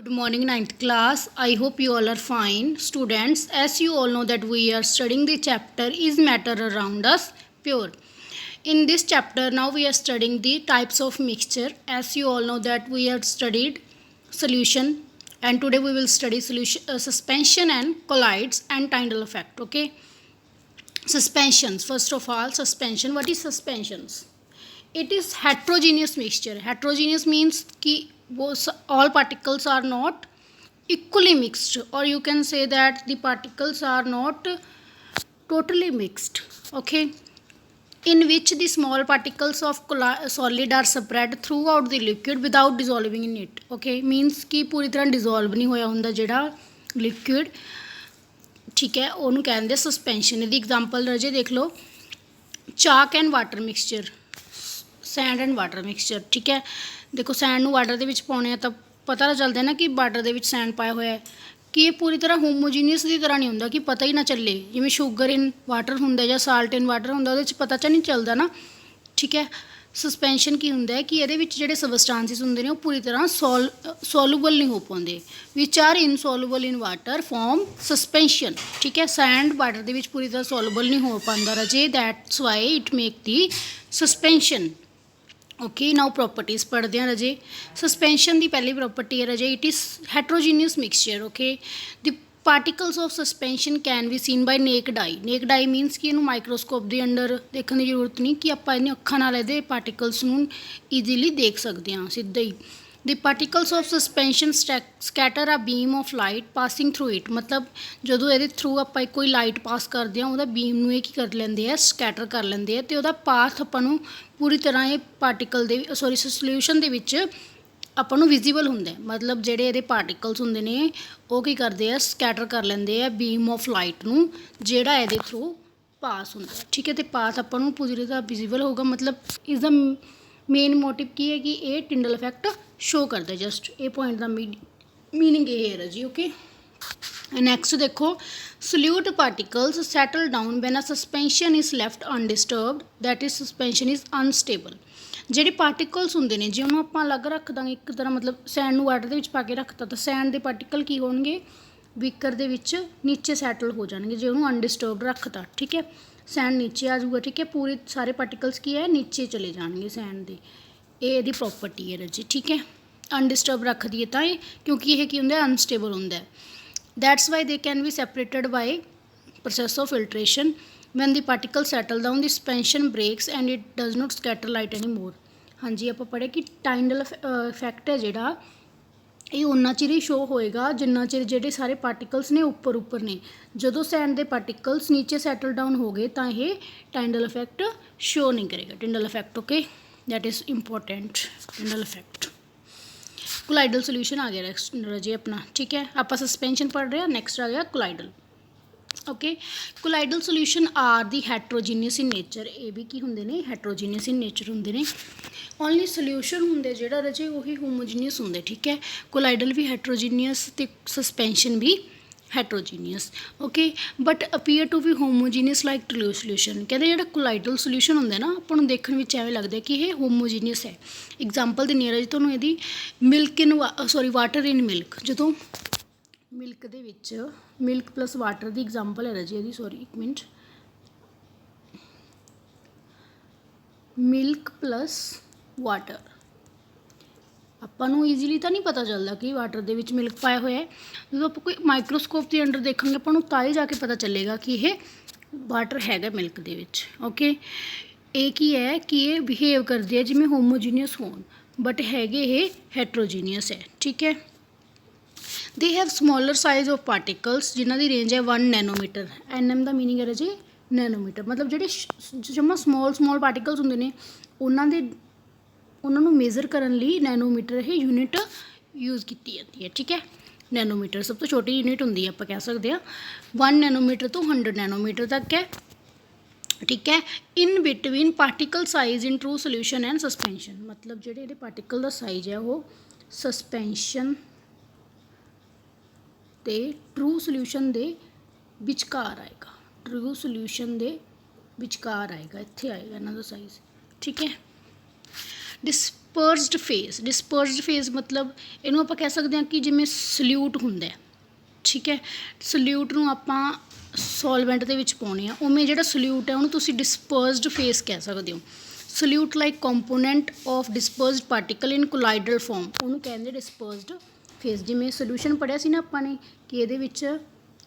Good morning, ninth class. I hope you all are fine. Students, as you all know that we are studying the chapter Is Matter Around Us Pure? In this chapter, now we are studying the types of mixture. As you all know that we have studied solution, and today we will study suspension and colloids and Tyndall effect. Okay. Suspensions. First of all, suspension. What is suspensions? It is heterogeneous mixture. Heterogeneous means कि all particles are not equally mixed, or you can say that the particles are not totally mixed. Okay, in which the small particles of solid are spread throughout the liquid without dissolving in it. Okay, means कि पूरी तरह dissolve नहीं होया हुंदा जेड़ा liquid, ठीक है, ਉਹਨੂੰ ਕਹਿੰਦੇ suspension. ਇਹਦੀ एग्जांपल ਰਜੇ देख लो, chalk and water mixture, send and water mixture. ਠੀਕ ਹੈ, ਦੇਖੋ ਸੈਂਡ ਨੂੰ ਵਾਟਰ ਦੇ ਵਿੱਚ ਪਾਉਣੇ ਆ ਤਾਂ ਪਤਾ ਤਾਂ ਚੱਲਦਾ ਨਾ ਕਿ ਵਾਟਰ ਦੇ ਵਿੱਚ ਸੈਂਡ ਪਾਇਆ ਹੋਇਆ ਹੈ, ਕਿ ਇਹ ਪੂਰੀ ਤਰ੍ਹਾਂ ਹੋਮੋਜੀਨੀਅਸ ਦੀ ਤਰ੍ਹਾਂ ਨਹੀਂ ਹੁੰਦਾ ਕਿ ਪਤਾ ਹੀ ਨਾ ਚੱਲੇ, ਜਿਵੇਂ ਸ਼ੂਗਰ ਇਨ ਵਾਟਰ ਹੁੰਦਾ ਜਾਂ ਸਾਲਟ ਇਨ ਵਾਟਰ ਹੁੰਦਾ, ਉਹਦੇ 'ਚ ਪਤਾ ਚ ਨਹੀਂ ਚੱਲਦਾ ਨਾ. ਠੀਕ ਹੈ, ਸਸਪੈਂਸ਼ਨ ਕੀ ਹੁੰਦਾ ਹੈ ਕਿ ਇਹਦੇ ਵਿੱਚ ਜਿਹੜੇ ਸਬਸਟਾਂਸਿਸ ਹੁੰਦੇ ਨੇ ਉਹ ਪੂਰੀ ਤਰ੍ਹਾਂ ਸੋਲੂਬਲ ਨਹੀਂ ਹੋ ਪਾਉਂਦੇ, ਵਿਚ ਆਰ ਇਨਸੋਲੂਬਲ ਇਨ ਵਾਟਰ ਫॉर्म ਸਸਪੈਂਸ਼ਨ. ਠੀਕ ਹੈ, ਸੈਂਡ ਵਾਟਰ ਦੇ ਵਿੱਚ ਪੂਰੀ ਤਰ੍ਹਾਂ ਸੋਲੂਬਲ ਨਹੀਂ ਹੋ ਪਾਉਂਦਾ ਰਾਜੇ, that's why it make the suspension. Okay, now properties पढ़ते हैं रजे. सस्पेंशन की पहली प्रॉपर्टी है रजे, it is heterogeneous mixture. Okay, the particles of suspension can be seen by naked eye. Naked eye means कि इन्हू माइक्रोस्कोप के अंडर देखने की जरूरत नहीं कि आप इन अखा नाल इहदे पार्टिकल्स नू ईजीली देख सकते हैं सीधा ही. द पार्टिकल्स ऑफ सस्पेंशन ਸਕੈਟਰ ਆ beam of light passing through it. मतलब ਜਦੋਂ ਇਹਦੇ ਥਰੂ ਆਪਾਂ ਕੋਈ ਲਾਈਟ ਪਾਸ ਕਰਦੇ ਹਾਂ ਉਹਦਾ ਬੀਮ ਨੂੰ ਇਹ ਕੀ ਕਰ ਲੈਂਦੇ ਆ, ਸਕੈਟਰ ਕਰ ਲੈਂਦੇ ਆ, ਅਤੇ ਉਹਦਾ ਪਾਥ ਆਪਾਂ ਨੂੰ ਪੂਰੀ ਤਰ੍ਹਾਂ ਇਹ ਪਾਰਟੀਕਲ ਦੇ ਸੋਲਿਊਸ਼ਨ ਦੇ ਵਿੱਚ ਆਪਾਂ ਨੂੰ ਵਿਜ਼ੀਬਲ ਹੁੰਦਾ. ਮਤਲਬ ਜਿਹੜੇ ਇਹਦੇ ਪਾਰਟੀਕਲਸ ਹੁੰਦੇ ਨੇ ਉਹ ਕੀ ਕਰਦੇ ਆ, ਸਕੈਟਰ ਕਰ ਲੈਂਦੇ ਆ ਬੀਮ ਆਫ ਲਾਈਟ ਨੂੰ ਜਿਹੜਾ ਇਹਦੇ ਥਰੂ ਪਾਸ ਹੁੰਦਾ. ਠੀਕ ਹੈ, ਅਤੇ ਪਾਥ ਆਪਾਂ ਨੂੰ ਪੂਰੀ ਤਰ੍ਹਾਂ ਵਿਜ਼ੀਬਲ ਹੋਊਗਾ. ਮਤਲਬ ਇਸ ਦਾ ਮੇਨ ਮੋਟਿਵ ਕੀ ਹੈ ਕਿ ਇਹ ਟਿੰਡਲ ਇਫੈਕਟ ਸ਼ੋ ਕਰਦਾ. ਜਸਟ ਇਹ ਪੁਆਇੰਟ ਦਾ ਮੀਨਿੰਗ ਇਹ ਹੈ ਜੀ. ਓਕੇ, ਨੈਕਸਟ ਦੇਖੋ, solute particles settle down when a suspension is left undisturbed, that is suspension is unstable. ਜਿਹੜੇ ਪਾਰਟੀਕਲਸ ਹੁੰਦੇ ਨੇ ਜੇ ਉਹਨੂੰ ਆਪਾਂ ਅਲੱਗ ਰੱਖ ਦਾਂਗੇ ਇੱਕ ਤਰ੍ਹਾਂ, ਮਤਲਬ ਸੈਂਡ ਨੂੰ ਵਾਟਰ ਦੇ ਵਿੱਚ ਪਾ ਕੇ ਰੱਖਤਾ ਤਾਂ ਸੈਂਡ ਦੇ ਪਾਰਟੀਕਲ ਕੀ ਹੋਣਗੇ, ਬੀਕਰ ਦੇ ਵਿੱਚ ਨੀਚੇ ਸੈਟਲ ਹੋ ਜਾਣਗੇ ਜੇ ਉਹਨੂੰ ਅਨਡਿਸਟਰਬਡ ਰੱਖਤਾ. ਠੀਕ ਹੈ, ਸੈਂਡ ਨੀਚੇ ਆ ਜਾਊਗਾ. ਠੀਕ ਹੈ, ਪੂਰੇ ਸਾਰੇ ਪਾਰਟੀਕਲਸ ਕੀ ਹੈ, ਨੀਚੇ ਚਲੇ ਜਾਣਗੇ ਸੈਂਡ ਦੇ. ਇਹ ਇਹਦੀ ਪ੍ਰੋਪਰਟੀ ਹੈ ਰਾਜੇ. ਠੀਕ ਹੈ, ਅਨਡਿਸਟਰਬ ਰੱਖ ਦਈਏ ਤਾਂ ਇਹ, ਕਿਉਂਕਿ ਇਹ ਕੀ ਹੁੰਦਾ, ਅਨਸਟੇਬਲ ਹੁੰਦਾ. That's why they can be separated by process of filtration. When the particle settle down the suspension breaks and it does not scatter light any more. ਹਾਂਜੀ, ਆਪਾਂ ਪੜ੍ਹਿਆ ਕਿ ਟਾਈਂਡਲ ਇਫੈਕਟ ਹੈ ਜਿਹੜਾ, ਇਹ ਉਨਾ ਚਿਰ ਹੀ ਸ਼ੋ ਹੋਏਗਾ ਜਿੰਨਾ ਚਿਰ ਜਿਹੜੇ ਸਾਰੇ ਪਾਰਟੀਕਲਸ ਨੇ ਉੱਪਰ ਨੇ. ਜਦੋਂ ਸੈਂਡ ਦੇ ਪਾਰਟੀਕਲਸ ਨੀਚੇ ਸੈਟਲ ਡਾਊਨ ਹੋ ਗਏ ਤਾਂ ਇਹ ਟਾਈਂਡਲ ਇਫੈਕਟ ਸ਼ੋ ਨਹੀਂ ਕਰੇਗਾ. Tyndall effect. Okay, that is important. Tyndall effect. Colloidal solution आ गया राजे अपना. ठीक है, आप सस्पेंशन पढ़ रहे हैं. नेक्स्ट आ गया colloidal. Okay, colloidal solution are the heterogeneous in nature. ये भी की होंगे ने, हैट्रोजीनियस इन नेचर होंगे ने. ओनली सोल्यूशन होंगे जोड़ा राजे वही होमोजीनियस होंगे. ठीक है, कोलाइडल भी हैट्रोजीनियस तो सस्पेंशन भी heterogeneous. Okay, but appear to be homogeneous like true solution. ਕਹਿੰਦੇ ਜਿਹੜਾ ਕੋਲਾਈਡਲ ਸੋਲਿਊਸ਼ਨ ਹੁੰਦਾ ਨਾ ਆਪਾਂ ਨੂੰ ਦੇਖਣ ਵਿੱਚ ਐਵੇਂ ਲੱਗਦਾ ਕਿ ਇਹ ਹੋਮੋਜੀਨੀਅਸ ਹੈ. ਐਗਜ਼ਾਮਪਲ ਦਿੰਦੀ ਹਾਂ ਜੀ ਤੁਹਾਨੂੰ ਇਹਦੀ, milk in water in milk. ਜਦੋਂ ਮਿਲਕ ਦੇ ਵਿੱਚ ਮਿਲਕ ਪਲੱਸ ਵਾਟਰ ਦੀ ਐਗਜ਼ਾਮਪਲ ਹੈ ਰਾਜੀ ਇਹਦੀ, ਇੱਕ ਮਿੰਟ, ਮਿਲਕ ਪਲੱਸ ਵਾਟਰ. ਆਪਾਂ ਨੂੰ ਈਜ਼ੀਲੀ ਤਾਂ ਨਹੀਂ ਪਤਾ ਚੱਲਦਾ ਕਿ ਵਾਟਰ ਦੇ ਵਿੱਚ ਮਿਲਕ ਪਾਇਆ ਹੋਇਆ ਹੈ. ਜਦੋਂ ਆਪਾਂ ਕੋਈ ਮਾਈਕਰੋਸਕੋਪ ਦੇ ਅੰਡਰ ਦੇਖਾਂਗੇ ਆਪਾਂ ਨੂੰ ਤਾਂ ਹੀ ਜਾ ਕੇ ਪਤਾ ਚੱਲੇਗਾ ਕਿ ਇਹ ਵਾਟਰ ਹੈਗਾ ਮਿਲਕ ਦੇ ਵਿੱਚ. ਓਕੇ, ਇਹ ਕੀ ਹੈ ਕਿ ਇਹ ਬਿਹੇਵ ਕਰਦੇ ਆ ਜਿਵੇਂ ਹੋਮੋਜੀਨੀਅਸ ਹੋਣ, ਬਟ ਹੈਗੇ ਇਹ ਹੈਟਰੋਜੀਨੀਅਸ ਹੈ. ਠੀਕ ਹੈ, they have smaller size of particles ਜਿਨ੍ਹਾਂ ਦੀ ਰੇਂਜ ਹੈ 1 ਨੈਨੋਮੀਟਰ. NM ਦਾ ਮੀਨਿੰਗ ਹੈ ਜੀ ਨੈਨੋਮੀਟਰ. ਮਤਲਬ ਜਿਹੜੇ ਜਮਾ ਸਮੋਲ ਪਾਰਟੀਕਲਸ ਹੁੰਦੇ ਨੇ ਉਹਨਾਂ ਨੂੰ ਮੇਜ਼ਰ ਕਰਨ ਲਈ ਨੈਨੋਮੀਟਰ ਇਹ ਯੂਨਿਟ ਯੂਜ਼ ਕੀਤੀ ਜਾਂਦੀ ਹੈ. ਠੀਕ ਹੈ, ਨੈਨੋਮੀਟਰ ਸਭ ਤੋਂ ਛੋਟੀ ਯੂਨਿਟ ਹੁੰਦੀ ਹੈ, ਆਪਾਂ ਕਹਿ ਸਕਦੇ ਹਾਂ 1 ਨੈਨੋਮੀਟਰ ਤੋਂ 100 ਨੈਨੋਮੀਟਰ ਤੱਕ ਹੈ. ਠੀਕ ਹੈ, in between particle size in true solution and suspension. ਮਤਲਬ ਜਿਹੜੇ ਇਹਦੇ ਪਾਰਟੀਕਲ ਦਾ ਸਾਈਜ਼ ਹੈ ਉਹ ਸਸਪੈਂਸ਼ਨ ਅਤੇ ਟਰੂ ਸੋਲਿਊਸ਼ਨ ਦੇ ਵਿਚਕਾਰ ਆਏਗਾ. ਟਰੂ ਸੋਲਿਊਸ਼ਨ ਦੇ ਵਿਚਕਾਰ ਆਏਗਾ, ਇੱਥੇ ਆਏਗਾ ਇਹਨਾਂ ਦਾ ਸਾਈਜ਼. ਠੀਕ ਹੈ, डिस्पर्स्ड फेस मतलब ਇਹਨੂੰ ਆਪਾਂ ਕਹਿ ਸਕਦੇ ਹਾਂ ਕਿ ਜਿਵੇਂ ਸਲਿਊਟ ਹੁੰਦਾ ਹੈ, ਠੀਕ ਹੈ। ਸਲਿਊਟ ਨੂੰ ਆਪਾਂ ਸੋਲਵੈਂਟ ਦੇ ਵਿੱਚ ਪਾਉਣੇ ਆ, ਉਵੇਂ ਜਿਹੜਾ ਸਲਿਊਟ ਹੈ ਉਹਨੂੰ ਤੁਸੀਂ ਡਿਸਪਰਸਡ ਫੇਸ ਕਹਿ ਸਕਦੇ ਹੋ। Solute like component of dispersed particle in colloidal form, ਉਹਨੂੰ ਕਹਿੰਦੇ ਡਿਸਪਰਸਡ ਫੇਸ। ਜਿਵੇਂ ਸੋਲਿਊਸ਼ਨ ਪੜ੍ਹਿਆ ਸੀ ਨਾ ਆਪਾਂ ਨੇ ਕਿ ਇਹਦੇ ਵਿੱਚ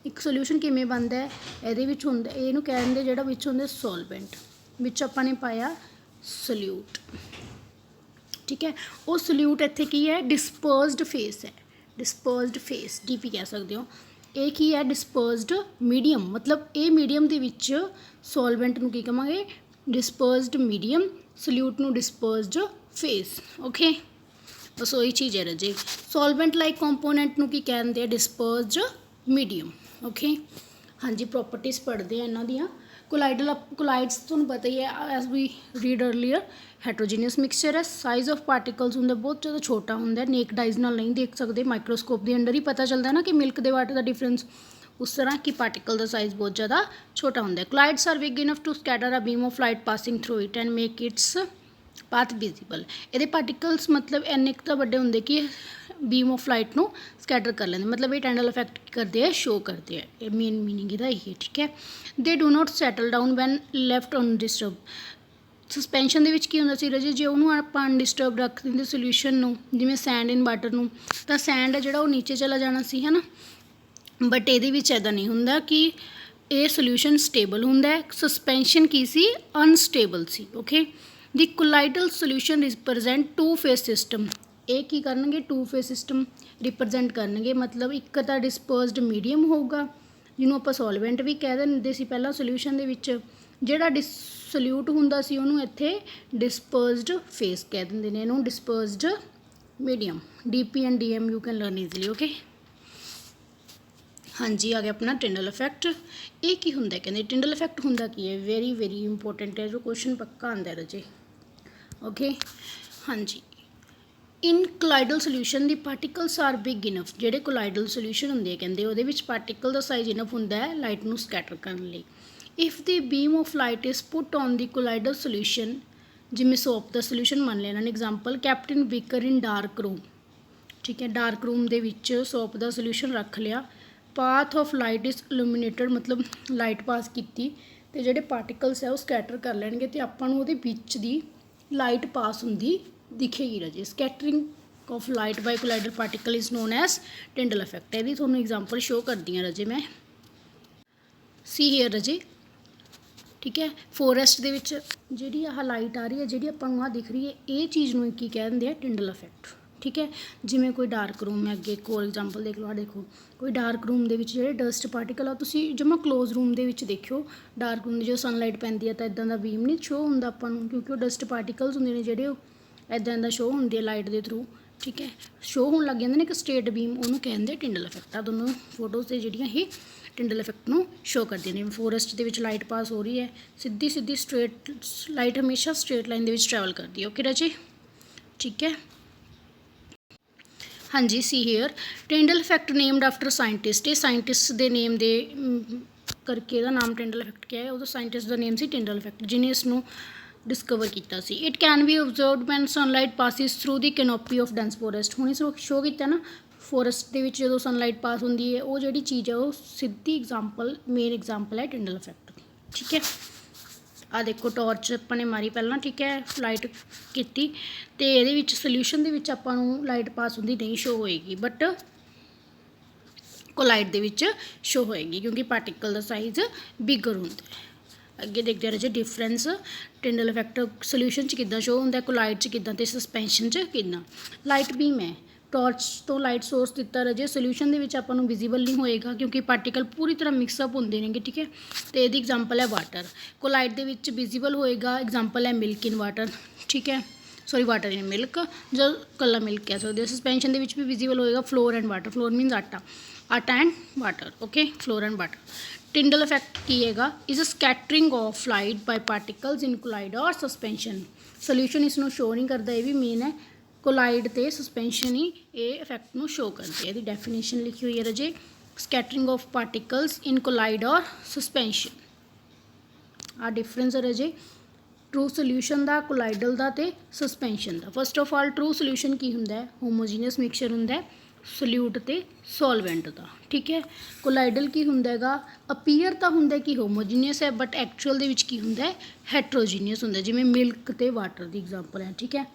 ਇੱਕ ਸੋਲਿਊਸ਼ਨ ਕਿਵੇਂ ਬਣਦਾ ਹੈ, ਇਹਦੇ ਵਿੱਚ ਹੁੰਦਾ, ਇਹਨੂੰ ਕਹਿੰਦੇ ਜਿਹੜਾ ਵਿੱਚ ਹੁੰਦਾ ਸੋਲਵੈਂਟ, ਵਿੱਚ ਆਪਾਂ ਨੇ ਪਾਇਆ ਸਲਿਊਟ, ਠੀਕ ਹੈ। ਉਹ ਸਲਿਊਟ ਇੱਥੇ ਕੀ ਹੈ, ਡਿਸਪਰਸਡ ਫੇਸ ਹੈ, ਡਿਸਪਰਸਡ ਫੇਸ ਡੀਪੀ ਕਹਿ ਸਕਦੇ ਹੋ। ਇਹ ਕੀ ਹੈ, ਡਿਸਪਰਸਡ ਮੀਡੀਅਮ, ਮਤਲਬ ਇਹ ਮੀਡੀਅਮ ਦੇ ਵਿੱਚ ਸੋਲਵੈਂਟ ਨੂੰ ਕੀ ਕਹਾਂਗੇ, ਡਿਸਪਰਸਡ ਮੀਡੀਅਮ, ਸਲਿਊਟ ਨੂੰ ਡਿਸਪਰਸਡ ਫੇਸ। ਓਕੇ, ਬਸ ਉਹੀ ਚੀਜ਼ ਹੈ ਰਾਜੇ। ਸੋਲਵੈਂਟ ਲਾਈਕ ਕੰਪੋਨੈਂਟ ਨੂੰ ਕੀ ਕਹਿੰਦੇ ਆ, ਡਿਸਪਰਸਡ ਮੀਡੀਅਮ। ਓਕੇ, ਹਾਂਜੀ, ਪ੍ਰੋਪਰਟੀਜ਼ ਪੜ੍ਹਦੇ ਆ ਇਹਨਾਂ ਦੀਆਂ। ਕੋਲਾਈਡਸ ਤੁਹਾਨੂੰ ਪਤਾ ਹੀ ਹੈ, ਐਜ਼ ਵੀ ਰੀਡ ਅਰਲੀਅਰ, ਹੈਟਰੋਜੀਨੀਅਸ ਮਿਕਸਚਰ ਹੈ। ਸਾਈਜ਼ ਆਫ ਪਾਰਟੀਕਲਸ ਹੁੰਦਾ ਬਹੁਤ ਜ਼ਿਆਦਾ ਛੋਟਾ ਹੁੰਦਾ, ਨੇਕਡ ਆਈਜ਼ ਨਾਲ ਨਹੀਂ ਦੇਖ ਸਕਦੇ, ਮਾਈਕਰੋਸਕੋਪ ਦੇ ਅੰਡਰ ਹੀ ਪਤਾ ਚੱਲਦਾ ਨਾ ਕਿ ਮਿਲਕ ਦੇ ਵਾਟਰ ਦਾ ਡਿਫਰੈਂਸ, ਉਸ ਤਰ੍ਹਾਂ ਕਿ ਪਾਰਟੀਕਲ ਦਾ ਸਾਈਜ਼ ਬਹੁਤ ਜ਼ਿਆਦਾ ਛੋਟਾ ਹੁੰਦਾ। Colloids are big enough to scatter a beam of light passing through it and make its path visible. ਇਹਦੇ ਪਾਰਟੀਕਲਸ ਮਤਲਬ ਇੰਨੇ ਕੁ ਤਾਂ ਵੱਡੇ ਹੁੰਦੇ ਕਿ ਬੀਮ ਆਫ ਲਾਈਟ ਨੂੰ ਸਕੈਟਰ ਕਰ ਲੈਂਦੇ, ਮਤਲਬ ਇਹ ਟੈਂਡਲ ਇਫੈਕਟ ਕਰਦੇ ਆ, ਸ਼ੋ ਕਰਦੇ ਆ, ਇਹ ਮੇਨ ਮੀਨਿੰਗ ਇਹਦਾ ਇਹ, ਠੀਕ ਹੈ। They do not settle down when left undisturb. Suspension ਦੇ ਵਿੱਚ ਕੀ ਹੁੰਦਾ ਸੀ ਰਾਜੇ, ਜੇ ਉਹਨੂੰ ਆਪਾਂ ਅਨਡਿਸਟਰਬ ਰੱਖ ਦਿੰਦੇ ਸੋਲਿਊਸ਼ਨ ਨੂੰ, ਜਿਵੇਂ ਸੈਂਡ ਇਨ ਵਾਟਰ ਨੂੰ, ਤਾਂ ਸੈਂਡ ਹੈ ਜਿਹੜਾ ਉਹ ਨੀਚੇ ਚਲਾ ਜਾਣਾ ਸੀ, ਹੈ ਨਾ। ਬਟ ਇਹਦੇ ਵਿੱਚ ਇੱਦਾਂ ਨਹੀਂ ਹੁੰਦਾ ਕਿ ਇਹ ਸੋਲਿਊਸ਼ਨ ਸਟੇਬਲ ਹੁੰਦਾ ਹੈ, suspension Ki C, unstable C. Okay, the colloidal solution ਰਿਪਰਜੈਂਟ to face system. ਇਹ ਕੀ ਕਰਨਗੇ, ਟੂ ਫੇਸ ਸਿਸਟਮ ਰਿਪਰਜੈਂਟ ਕਰਨਗੇ, ਮਤਲਬ ਇੱਕ ਤਾਂ ਡਿਸਪਰਸਡ ਮੀਡੀਅਮ ਹੋਊਗਾ, ਜਿਹਨੂੰ ਆਪਾਂ ਸੋਲਵੈਂਟ ਵੀ ਕਹਿ ਦਿੰਦੇ ਸੀ ਪਹਿਲਾਂ ਸੋਲਿਊਸ਼ਨ ਦੇ ਵਿੱਚ। ਜਿਹੜਾ ਸੋਲਿਊਟ ਹੁੰਦਾ ਸੀ ਉਹਨੂੰ ਇੱਥੇ ਡਿਸਪਰਸਡ ਫੇਸ ਕਹਿ ਦਿੰਦੇ ਨੇ, ਇਹਨੂੰ dispersed medium. DP and DM you can learn easily. Okay, ਹਾਂਜੀ, ਆ ਗਿਆ ਆਪਣਾ ਟਿੰਡਲ ਇਫੈਕਟ। ਇਹ ਕੀ ਹੁੰਦਾ, ਕਹਿੰਦੇ ਟਿੰਡਲ ਇਫੈਕਟ ਹੁੰਦਾ ਕੀ ਹੈ, ਵੈਰੀ ਵੈਰੀ ਇੰਪੋਰਟੈਂਟ ਹੈ, ਜੋ ਕੁਐਸਚਨ ਪੱਕਾ ਆਉਂਦਾ ਰਾਜੇ। ਓਕੇ, ਹਾਂਜੀ, ਇਨ ਕੋਲਾਈਡਲ ਸੋਲਿਊਸ਼ਨ ਦੀ ਪਾਰਟੀਕਲਸ ਆਰ ਬਿਗ ਇਨਫ। ਜਿਹੜੇ ਕੋਲਾਈਡਲ ਸੋਲਿਊਸ਼ਨ ਹੁੰਦੇ ਆ ਕਹਿੰਦੇ ਉਹਦੇ ਵਿੱਚ ਪਾਰਟੀਕਲ ਦਾ ਸਾਈਜ਼ ਇਨਫ ਹੁੰਦਾ ਹੈ ਲਾਈਟ ਨੂੰ ਸਕੈਟਰ ਕਰਨ ਲਈ। If the beam of light is put on the colloidal solution, ਜਿਵੇਂ ਸੋਪ ਦਾ ਸੋਲਿਊਸ਼ਨ ਮੰਨ ਲਿਆ ਇਹਨਾਂ ਨੇ example, kept in beaker in dark room, ਠੀਕ ਹੈ। ਡਾਰਕ ਰੂਮ ਦੇ ਵਿੱਚ ਸੋਪ ਦਾ ਸੋਲਿਊਸ਼ਨ ਰੱਖ ਲਿਆ, path of light is illuminated, ਮਤਲਬ ਲਾਈਟ ਪਾਸ ਕੀਤੀ ਅਤੇ ਜਿਹੜੇ ਪਾਰਟੀਕਲਸ ਹੈ ਉਹ ਸਕੈਟਰ ਕਰ ਲੈਣਗੇ ਅਤੇ ਆਪਾਂ ਨੂੰ ਉਹਦੇ ਵਿੱਚ ਦੀ ਲਾਈਟ ਪਾਸ ਹੁੰਦੀ ਦਿਖੇਗੀ ਰਾਜੇ। Scattering of light by colloidal particle is known as Tyndall effect. ਇਹਦੀ ਤੁਹਾਨੂੰ ਐਗਜ਼ਾਮਪਲ ਸ਼ੋ ਕਰਦੀ ਹਾਂ ਰਾਜੇ ਮੈਂ, ਸੀ ਹੇਅਰ ਰਾਜੇ, ਠੀਕ ਹੈ। ਫੋਰੈਸਟ ਦੇ ਵਿੱਚ ਜਿਹੜੀ ਆਹ ਲਾਈਟ ਆ ਰਹੀ ਹੈ, ਜਿਹੜੀ ਆਪਾਂ ਨੂੰ ਆਹ ਦਿਖ ਰਹੀ ਹੈ, ਇਹ ਚੀਜ਼ ਨੂੰ ਕੀ ਕਹਿ ਦਿੰਦੇ ਆ, ਟਿੰਡਲ ਇਫੈਕਟ, ਠੀਕ ਹੈ। ਜਿਵੇਂ ਕੋਈ ਡਾਰਕ ਰੂਮ ਹੈ, ਅੱਗੇ ਇੱਕ ਹੋਰ ਐਗਜ਼ਾਮਪਲ ਦੇਖ ਲਓ, ਆਹ ਦੇਖੋ, ਕੋਈ ਡਾਰਕ ਰੂਮ ਦੇ ਵਿੱਚ ਜਿਹੜੇ ਡਸਟ ਪਾਰਟੀਕਲ ਆ, ਤੁਸੀਂ ਜਮਾ ਕਲੋਜ਼ ਰੂਮ ਦੇ ਵਿੱਚ ਦੇਖਿਓ, ਡਾਰਕ ਰੂਮ ਦੀ ਜੋ ਸਨਲਾਈਟ ਪੈਂਦੀ ਹੈ ਤਾਂ ਇੱਦਾਂ ਦਾ ਬੀਮ ਨਹੀਂ ਸ਼ੋ ਹੁੰਦਾ ਆਪਾਂ ਨੂੰ, ਕਿਉਂਕਿ ਉਹ ਡਸਟ ਪਾਰਟੀਕਲਸ ਹੁੰਦੇ ਨੇ ਜਿਹੜੇ ਉਹ ਇੱਦਾਂ ਦਾ ਸ਼ੋ ਹੁੰਦੀ ਹੈ ਲਾਈਟ ਦੇ ਥਰੂ, ਠੀਕ ਹੈ। ਸ਼ੋ ਹੋਣ ਲੱਗ ਜਾਂਦੇ ਨੇ ਇੱਕ ਸਟੇਟ ਬੀਮ, ਉਹਨੂੰ ਕਹਿੰਦੇ ਟਿੰਡਲ ਇਫੈਕਟ। ਆ ਦੋਨੋਂ ਫੋਟੋਜ਼ 'ਤੇ ਜਿਹੜੀਆਂ ਇਹ ਟਿੰਡਲ ਇਫੈਕਟ ਨੂੰ ਸ਼ੋ ਕਰਦੀਆਂ ਨੇ। ਫੋਰੈਸਟ ਦੇ ਵਿੱਚ ਲਾਈਟ ਪਾਸ ਹੋ ਰਹੀ ਹੈ, ਸਿੱਧੀ ਸਟਰੇਟ ਲਾਈਟ ਹਮੇਸ਼ਾ ਸਟਰੇਟ ਲਾਈਨ ਦੇ ਵਿੱਚ ਟਰੈਵਲ ਕਰਦੀ ਹੈ। ਓਕੇ ਰਾਜੇ, ਠੀਕ ਹੈ। ਹਾਂਜੀ, see here, Tyndall effect named after scientist. ਇਹ ਸਾਇੰਟਿਸਟ ਦੇ ਨੇਮ ਦੇ ਕਰਕੇ ਇਹਦਾ ਨਾਮ ਟਿੰਡਲ ਇਫੈਕਟ ਕਿਹਾ ਹੈ, ਉਹਦਾ ਸਾਇੰਟਿਸਟ ਦਾ ਨੇਮ ਸੀ ਟਿੰਡਲ ਇਫੈਕਟ, ਜਿਹਨੇ ਇਸ ਨੂੰ ਡਿਸਕਵਰ ਕੀਤਾ ਸੀ। It can be observed when sunlight passes through the canopy of dense forest. ਹੁਣ ਇਸ ਨੂੰ ਸ਼ੋ ਕੀਤਾ ਨਾ, ਫੋਰੈਸਟ ਦੇ ਵਿੱਚ ਜਦੋਂ ਸਨਲਾਈਟ ਪਾਸ ਹੁੰਦੀ ਹੈ, ਉਹ ਜਿਹੜੀ ਚੀਜ਼ ਹੈ ਉਹ ਸਿੱਧੀ ਐਗਜ਼ਾਮਪਲ, ਮੇਨ ਐਗਜ਼ਾਮਪਲ ਹੈ ਟਿੰਡਲ ਇਫੈਕਟ, ਠੀਕ ਹੈ। ਆਹ ਦੇਖੋ, ਟਾਰਚ ਆਪਾਂ ਨੇ ਮਾਰੀ ਪਹਿਲਾਂ, ਠੀਕ ਹੈ, ਲਾਈਟ ਕੀਤੀ ਅਤੇ ਇਹਦੇ ਵਿੱਚ ਸੋਲਿਊਸ਼ਨ ਦੇ ਵਿੱਚ ਆਪਾਂ ਨੂੰ ਲਾਈਟ ਪਾਸ ਹੁੰਦੀ ਨਹੀਂ ਸ਼ੋ ਹੋਏਗੀ, ਬਟ ਕੋਲਾਈਡ ਦੇ ਵਿੱਚ ਸ਼ੋ ਹੋਏਗੀ ਕਿਉਂਕਿ ਪਾਰਟੀਕਲ ਦਾ ਸਾਈਜ਼ ਬਿਗਰ ਹੁੰਦਾ ਹੈ। ਅੱਗੇ ਦੇਖਦੇ ਰਹੇ ਜੇ ਡਿਫਰੈਂਸ ਟਿੰਡਲ ਇਫੈਕਟ ਸੋਲਿਊਸ਼ਨ 'ਚ ਕਿੱਦਾਂ ਸ਼ੋ ਹੁੰਦਾ, ਕੋਲਾਈਡ 'ਚ ਕਿੱਦਾਂ, ਅਤੇ ਸਸਪੈਂਸ਼ਨ 'ਚ ਕਿੱਦਾਂ। ਲਾਈਟ ਬੀਮ ਹੈ, ਟਾਰਚ ਤੋਂ ਲਾਈਟ ਸੋਰਸ ਦਿੱਤਾ ਰਜੇ, ਸੋਲਿਊਸ਼ਨ ਦੇ ਵਿੱਚ ਆਪਾਂ ਨੂੰ ਵਿਜ਼ੀਬਲ ਨਹੀਂ ਹੋਏਗਾ ਕਿਉਂਕਿ ਪਾਰਟੀਕਲ ਪੂਰੀ ਤਰ੍ਹਾਂ ਮਿਕਸਅਪ ਹੁੰਦੇ ਨੇਗੇ, ਠੀਕ ਹੈ। ਅਤੇ ਇਹਦੀ ਐਗਜ਼ਾਮਪਲ ਹੈ ਵਾਟਰ। ਕੋਲਾਈਡ ਦੇ ਵਿੱਚ ਵਿਜ਼ੀਬਲ ਹੋਏਗਾ, ਐਗਜ਼ਾਮਪਲ ਹੈ ਮਿਲਕ ਇਨ ਵਾਟਰ, ਠੀਕ ਹੈ, ਸੋਰੀ ਵਾਟਰ ਇਨ ਮਿਲਕ, ਜਾਂ ਇਕੱਲਾ ਮਿਲਕ ਕਹਿ ਸਕਦੇ ਹੋ। ਸਸਪੈਂਸ਼ਨ ਦੇ ਵਿੱਚ ਵੀ ਵਿਜ਼ੀਬਲ ਹੋਏਗਾ flour and water, flour means ਆਟਾ, ਆਟਾ and water, okay, flour and water. Tyndall effect ਕੀ ਹੈਗਾ, is a scattering of light by particles in colloid or suspension. Solution ਇਸ ਨੂੰ ਸ਼ੋ ਨਹੀਂ ਕਰਦਾ, ਇਹ ਵੀ ਮੇਨ ਹੈ, ਕੋਲਾਈਡ ਅਤੇ ਸਸਪੈਂਸ਼ਨ ਹੀ ਇਹ ਇਫੈਕਟ ਨੂੰ ਸ਼ੋ ਕਰਦੇ ਹੈ। ਇਹਦੀ ਡੈਫੀਨੇਸ਼ਨ ਲਿਖੀ ਹੋਈ ਹੈ ਰਜੇ, scattering of particles in colloid or suspension. ਆ ਡਿਫਰੈਂਸ ਹੈ ਰਜੇ ਟਰੂ ਸੋਲਿਊਸ਼ਨ ਦਾ, ਕੋਲਾਈਡਲ ਦਾ ਤੇ ਸਸਪੈਂਸ਼ਨ ਦਾ। First of all true solution ਕੀ ਹੁੰਦਾ ਹੈ? ਹੋਮੋਜੀਨੀਅਸ ਮਿਕਸਚਰ ਹੁੰਦਾ ਹੈ ਸੋਲਿਊਟ ਤੇ ਸੋਲਵੈਂਟ ਦਾ, ਠੀਕ ਹੈ। ਕੋਲਾਈਡਲ ਕੀ ਹੁੰਦਾ ਹੈਗਾ? ਅਪੀਅਰ ਤਾਂ ਹੁੰਦਾ ਕਿ ਹੋਮੋਜੀਨੀਅਸ ਹੈ ਬਟ ਐਕਚੁਅਲ ਦੇ ਵਿੱਚ ਕੀ ਹੁੰਦਾ ਹੈ? ਹੈਟਰੋਜੀਨੀਅਸ ਹੁੰਦਾ, ਜਿਵੇਂ ਮਿਲਕ ਤੇ ਵਾਟਰ ਦੀ ਐਗਜ਼ਾਮਪਲ ਹੈ, ਠੀਕ ਹੈ।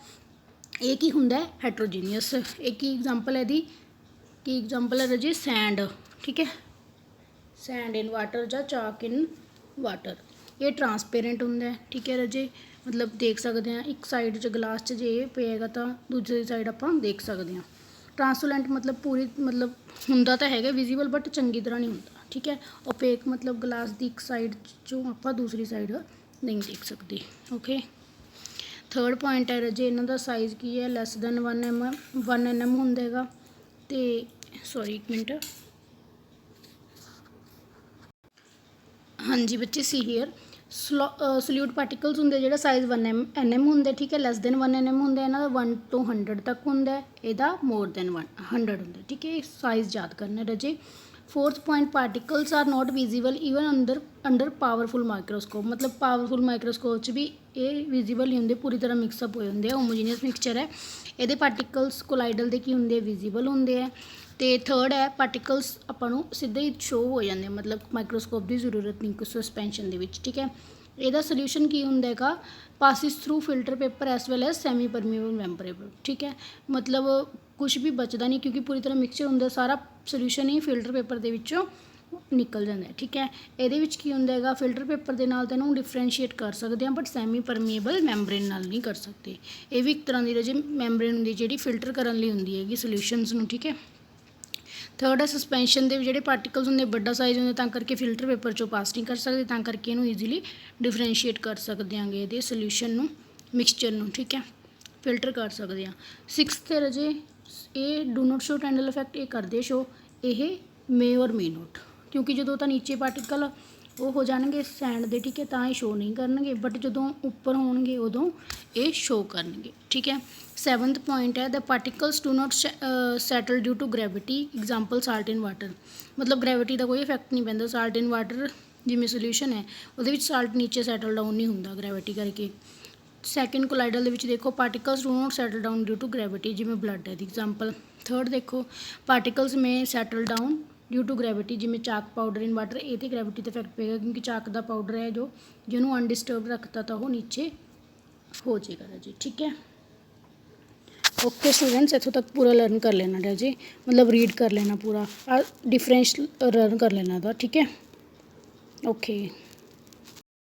ਇਹ ਕੀ ਹੁੰਦਾ ਹੈ? ਹੈਟਰੋਜੀਨੀਅਸ। ਇਹ ਕੀ ਐਗਜ਼ਾਮਪਲ ਹੈ ਇਹਦੀ? ਕੀ ਐਗਜ਼ਾਮਪਲ ਹੈ ਰਾਜੇ? ਸੈਂਡ, ਠੀਕ ਹੈ। ਸੈਂਡ ਇਨ ਵਾਟਰ ਜਾਂ ਚਾਕ ਇਨ ਵਾਟਰ। ਇਹ ਟਰਾਂਸਪੇਰੈਂਟ ਹੁੰਦਾ ਹੈ, ਠੀਕ ਹੈ ਰਾਜੇ, ਮਤਲਬ ਦੇਖ ਸਕਦੇ ਹਾਂ ਇੱਕ ਸਾਈਡ 'ਚ ਗਲਾਸ 'ਚ ਜੇ ਇਹ ਪਏਗਾ ਤਾਂ ਦੂਜੀ ਸਾਈਡ ਆਪਾਂ ਦੇਖ ਸਕਦੇ ਹਾਂ। ਟਰਾਂਸਲੂਸੈਂਟ ਮਤਲਬ ਪੂਰੀ ਮਤਲਬ ਹੁੰਦਾ ਤਾਂ ਹੈਗਾ ਵਿਜ਼ੀਬਲ ਬਟ ਚੰਗੀ ਤਰ੍ਹਾਂ ਨਹੀਂ ਹੁੰਦਾ, ਠੀਕ ਹੈ। ਓਪੇਕ ਮਤਲਬ ਗਲਾਸ ਦੀ ਇੱਕ ਸਾਈਡ 'ਚੋਂ ਆਪਾਂ ਦੂਸਰੀ ਸਾਈਡ ਨਹੀਂ ਦੇਖ ਸਕਦੇ, ਓਕੇ। ਥਰਡ ਪੁਆਇੰਟ ਹੈ ਰਾਜੇ ਇਹਨਾਂ ਦਾ ਸਾਈਜ਼ ਕੀ ਹੈ? ਲੈਸ ਦੈਨ 1 mm ਹੁੰਦਾ ਹੈਗਾ ਤੇ ਸੌਰੀ ਇੱਕ ਮਿੰਟ, ਹਾਂਜੀ ਬੱਚੇ ਸੀ ਹੀਅਰ ਸੋਲਿਊਟ ਪਾਰਟੀਕਲਸ ਹੁੰਦੇ ਜਿਹੜਾ ਸਾਈਜ਼ 1 mm ਹੁੰਦਾ, ਠੀਕ ਹੈ। ਲੈਸ ਦੈਨ 1 mm ਹੁੰਦਾ, ਇਹਨਾਂ ਦਾ 1 ਤੋਂ 100 ਤੱਕ ਹੁੰਦਾ, ਇਹਦਾ ਮੋਰ ਦੈਨ 100 ਹੁੰਦਾ, ਠੀਕ ਹੈ। ਸਾਈਜ਼ ਯਾਦ ਕਰਨਾ ਰਾਜੇ। Fourth point, particles R note visible even under powerful microscope, ਮਤਲਬ ਪਾਵਰਫੁਲ ਮਾਈਕਰੋਸਕੋਪ 'ਚ ਵੀ ਇਹ ਵਿਜ਼ੀਬਲ ਨਹੀਂ ਹੁੰਦੇ, ਪੂਰੀ ਤਰ੍ਹਾਂ ਮਿਕਸਅਪ ਹੋਏ ਹੁੰਦੇ ਆ। ਹੋਮੋਜੀਨੀਅਸ ਮਿਕਸਚਰ ਹੈ, ਇਹਦੇ ਪਾਰਟੀਕਲਸ ਕੋਲਾਈਡਲ ਦੇ ਕੀ ਹੁੰਦੇ? ਵਿਜ਼ੀਬਲ ਹੁੰਦੇ ਆ। ਤੇ ਥਰਡ ਹੈ ਪਾਰਟੀਕਲਸ ਆਪਾਂ ਨੂੰ ਸਿੱਧੇ ਹੀ ਸ਼ੋ ਹੋ ਜਾਂਦੇ, ਮਤਲਬ ਮਾਈਕਰੋਸਕੋਪ ਦੀ ਜ਼ਰੂਰਤ ਨਹੀਂ ਕੋਈ ਸਸਪੈਂਸ਼ਨ ਦੇ ਵਿੱਚ, ਠੀਕ ਹੈ। ਇਹਦਾ ਸੋਲਿਊਸ਼ਨ ਕੀ ਹੁੰਦਾ ਹੈਗਾ? Passes through filter paper as well as semi permeable membrane, ਠੀਕ ਹੈ। ਮਤਲਬ ਕੁਝ ਵੀ ਬਚਦਾ ਨਹੀਂ ਕਿਉਂਕਿ ਪੂਰੀ ਤਰ੍ਹਾਂ ਮਿਕਸਚਰ ਹੁੰਦਾ, ਸਾਰਾ ਸੋਲਿਊਸ਼ਨ ਹੀ ਫਿਲਟਰ ਪੇਪਰ ਦੇ ਵਿੱਚੋਂ ਨਿਕਲ ਜਾਂਦਾ, ਠੀਕ ਹੈ। ਇਹਦੇ ਵਿੱਚ ਕੀ ਹੁੰਦਾ ਹੈਗਾ? ਫਿਲਟਰ ਪੇਪਰ ਦੇ ਨਾਲ ਤਾਂ ਇਹਨੂੰ ਡਿਫਰੈਂਸ਼ੀਏਟ ਕਰ ਸਕਦੇ ਹਾਂ ਬਟ ਸੈਮੀ ਪਰਮੀਏਬਲ ਮੈਂਬਰੇਨ ਨਾਲ ਨਹੀਂ ਕਰ ਸਕਦੇ। ਇਹ ਵੀ ਇੱਕ ਤਰ੍ਹਾਂ ਦੀ ਰਾਜੇ ਮੈਂਬਰੇਨ ਹੁੰਦੀ ਜਿਹੜੀ ਫਿਲਟਰ ਕਰਨ ਲਈ ਹੁੰਦੀ ਹੈਗੀ ਸੋਲਿਊਸ਼ਨਸ ਨੂੰ, ਠੀਕ ਹੈ। ਥਰਡ ਹੈ ਸਸਪੈਂਸ਼ਨ ਦੇ ਜਿਹੜੇ ਪਾਰਟੀਕਲਸ ਹੁੰਦੇ ਵੱਡਾ ਸਾਈਜ਼ ਹੁੰਦੇ ਤਾਂ ਕਰਕੇ ਫਿਲਟਰ ਪੇਪਰ 'ਚੋਂ ਪਾਸ ਨਹੀਂ ਕਰ ਸਕਦੇ, ਤਾਂ ਕਰਕੇ ਇਹਨੂੰ ਈਜ਼ੀਲੀ ਡਿਫਰੈਂਸ਼ੀਏਟ ਕਰ ਸਕਦੇ ਹਾਂਗੇ ਇਹਦੇ ਸੋਲਿਊਸ਼ਨ ਨੂੰ, ਮਿਕਸਚਰ ਨੂੰ, ਠੀਕ ਹੈ, ਫਿਲਟਰ ਕਰ ਸਕਦੇ ਹਾਂ। ਸਿਕਸਥ ਹੈ ਰਾਜੇ ਇਹ ਡੂ ਨੋਟ ਸ਼ੋ ਟੈਂਡਲ ਇਫੈਕਟ, ਇਹ ਕਰਦੇ ਸ਼ੋ, ਇਹ ਮੇ ਔਰ ਮੇ ਨੋਟ, ਕਿਉਂਕਿ ਜਦੋਂ ਤਾਂ ਨੀਚੇ ਪਾਰਟੀਕਲ ਉਹ ਹੋ ਜਾਣਗੇ ਸੈਂਡ ਦੇ, ਠੀਕ ਹੈ, ਤਾਂ ਇਹ ਸ਼ੋ ਨਹੀਂ ਕਰਨਗੇ ਬਟ ਜਦੋਂ ਉੱਪਰ ਹੋਣਗੇ ਉਦੋਂ ਇਹ ਸ਼ੋ ਕਰਨਗੇ, ਠੀਕ ਹੈ। ਸੈਵਨਥ ਪੁਆਇੰਟ ਹੈ the particles do not settle due to gravity, example salt in water, ਮਤਲਬ ਗ੍ਰੈਵਿਟੀ ਦਾ ਕੋਈ ਇਫੈਕਟ ਨਹੀਂ ਪੈਂਦਾ। ਸਾਲਟ ਇਨ ਵਾਟਰ ਜਿਵੇਂ ਸੋਲਿਊਸ਼ਨ ਹੈ ਉਹਦੇ ਵਿੱਚ ਸਾਲਟ ਨੀਚੇ ਸੈਟਲ ਡਾਊਨ ਨਹੀਂ ਹੁੰਦਾ ਗ੍ਰੈਵਿਟੀ ਕਰਕੇ। ਸੈਕਿੰਡ ਕੋਲਾਈਡਲ ਦੇ ਵਿੱਚ ਦੇਖੋ particles do not settle down due to gravity, ਜਿਵੇਂ ਬਲੱਡ ਹੈ ਦੀ ਐਗਜ਼ਾਮਪਲ। ਥਰਡ ਦੇਖੋ particles may settle down due to gravity, ਜਿਵੇਂ ਚਾਕ ਪਾਊਡਰ ਇਨ ਵਾਟਰ, ਇਹ 'ਤੇ ਗ੍ਰੈਵਿਟੀ 'ਤੇ ਇਫੈਕਟ ਪਏਗਾ ਕਿਉਂਕਿ ਚਾਕ ਦਾ ਪਾਊਡਰ ਹੈ ਜੋ ਜਿਹਨੂੰ ਅਨਡਿਸਟਰਬ ਰੱਖਤਾ ਤਾਂ ਉਹ ਨੀਚੇ ਹੋ ਜਾਏਗਾ ਜੀ, ਠੀਕ ਹੈ। ਓਕੇ ਸਟੂडेंट्स, ਇੱਥੋਂ ਤੱਕ ਪੂਰਾ ਲਰਨ ਕਰ ਲੈਣਾ ਰਾਜੇ, ਮਤਲਬ ਰੀਡ ਕਰ ਲੈਣਾ ਪੂਰਾ, ਡਿਫਰੈਂਸ ਲਰਨ ਕਰ ਲੈਣਾ ਦਾ, ਠੀਕ ਹੈ। ਓਕੇ।